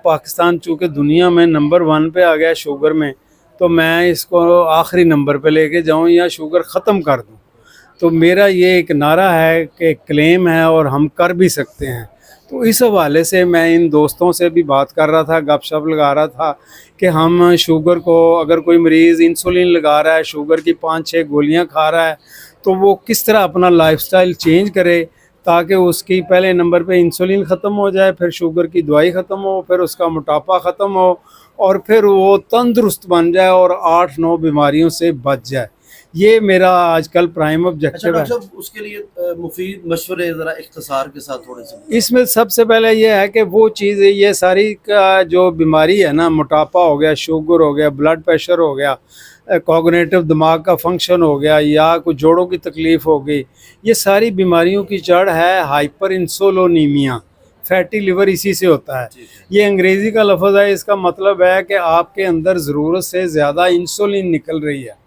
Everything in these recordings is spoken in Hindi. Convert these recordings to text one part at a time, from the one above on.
पाकिस्तान चूँकि दुनिया में नंबर 1 पे आ गया शुगर में, तो मैं इसको आखिरी नंबर पे लेके जाऊँ या शुगर ख़त्म कर दूँ। तो मेरा ये एक नारा है कि क्लेम है और हम कर भी सकते हैं। तो इस हवाले से मैं इन दोस्तों से भी बात कर रहा था, गपशप लगा रहा था कि हम शुगर को, अगर कोई मरीज़ इंसुलिन लगा रहा है, शुगर की 5-6 गोलियां खा रहा है, तो वो किस तरह अपना लाइफस्टाइल चेंज करे ताकि उसकी पहले नंबर पे इंसुलिन ख़त्म हो जाए, फिर शुगर की दवाई ख़त्म हो, फिर उसका मोटापा ख़त्म हो और फिर वो तंदुरुस्त बन जाए और 8-9 बीमारियों से बच जाए। ये मेरा आजकल प्राइम अच्छा ऑब्जेक्टिव है। डॉक्टर साहब, उसके लिए मुफीद मशवरे ज़रा इख्तिसार के साथ थोड़े से। इसमें सबसे पहले ये है कि वो चीज़, ये सारी का जो बीमारी है ना, मोटापा हो गया, शुगर हो गया, ब्लड प्रेशर हो गया, कॉग्निटिव दिमाग का फंक्शन हो गया, या कुछ जोड़ों की तकलीफ़ हो गई, ये सारी बीमारियों की जड़ है हाइपर इंसुलिनीमिया। फैटी लिवर इसी से होता है। ये अंग्रेज़ी का लफ्ज़ है, इसका मतलब है कि आपके अंदर ज़रूरत से ज़्यादा इंसुलिन निकल रही है।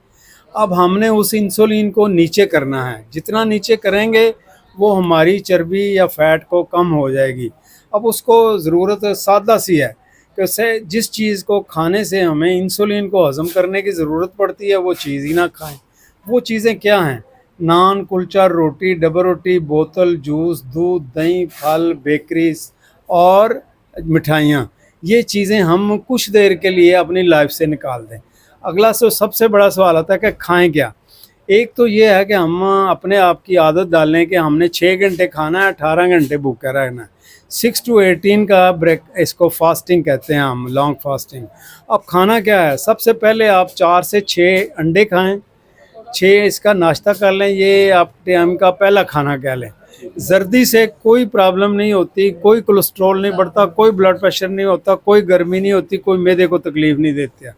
अब हमने उस इंसुलिन को नीचे करना है, जितना नीचे करेंगे वो हमारी चर्बी या फैट को कम हो जाएगी। अब उसको ज़रूरत सादा सी है कि उससे जिस चीज़ को खाने से हमें इंसुलिन को हज़म करने की ज़रूरत पड़ती है वो चीज़ ही ना खाएं। वो चीज़ें क्या हैं? नान, कुलचा, रोटी, डबल रोटी, बोतल, जूस, दूध, दही, फल, बेकरीज और मिठाइयाँ। ये चीज़ें हम कुछ देर के लिए अपनी लाइफ से निकाल दें। अगला सबसे बड़ा सवाल आता है कि खाएं क्या। एक तो ये है कि हम अपने आप की आदत डालें कि हमने 6 घंटे खाना है, 18 घंटे भूखा रहना है। 6 to 18 का ब्रेक, इसको फास्टिंग कहते हैं हम, लॉन्ग फास्टिंग। अब खाना क्या है? सबसे पहले आप 4 से 6 अंडे खाएं, 6 इसका नाश्ता कर लें, ये आप टाइम का पहला खाना कह लें। जर्दी से कोई प्रॉब्लम नहीं होती, कोई कोलेस्ट्रॉल नहीं बढ़ता, कोई ब्लड प्रेशर नहीं होता, कोई गर्मी नहीं होती, कोई मैदे को तकलीफ़ नहीं देती है।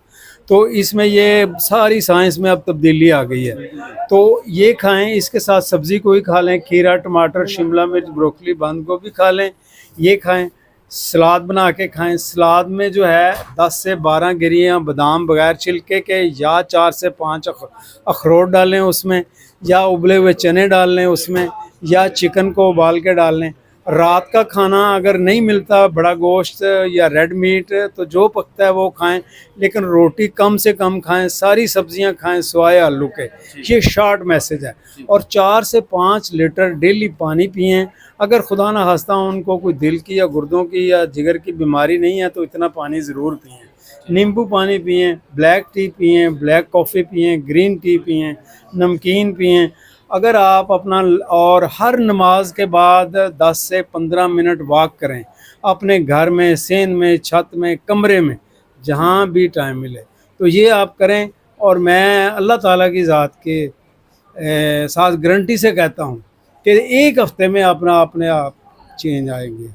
तो इसमें ये सारी साइंस में अब तब्दीली आ गई है। तो ये खाएं, इसके साथ सब्ज़ी कोई खा लें, खीरा, टमाटर, शिमला मिर्च, ब्रोकली, बंद गोभी खा लें, ये खाएं। सलाद बना के खाएं। सलाद में जो है 10 से 12 गिरियाँ बादाम बगैर छिलके के, या 4 से 5 अखरोट डालें उसमें, या उबले हुए चने डाल लें उसमें, या चिकन को उबाल के डाल लें। रात का खाना अगर नहीं मिलता बड़ा गोश्त या रेड मीट, तो जो पकता है वो खाएं, लेकिन रोटी कम से कम खाएं, सारी सब्जियां खाएं सिवाय आलू के। ये शॉर्ट मैसेज है। और 4 से 5 लीटर डेली पानी पिएं। अगर खुदा ना खास्ता उनको कोई दिल की या गुर्दों की या जिगर की बीमारी नहीं है तो इतना पानी ज़रूर पिएं। नींबू पानी पिएं, ब्लैक टी पिएं, ब्लैक कॉफ़ी पिएं, ग्रीन टी पिएं, नमकीन पिएं। अगर आप अपना, और हर नमाज के बाद 10 से 15 मिनट वॉक करें, अपने घर में, सेन में, छत में, कमरे में, जहाँ भी टाइम मिले तो ये आप करें। और मैं अल्लाह ताला की ज़ात के साथ गारंटी से कहता हूँ कि 1 हफ्ते में अपने आप चेंज आएंगे।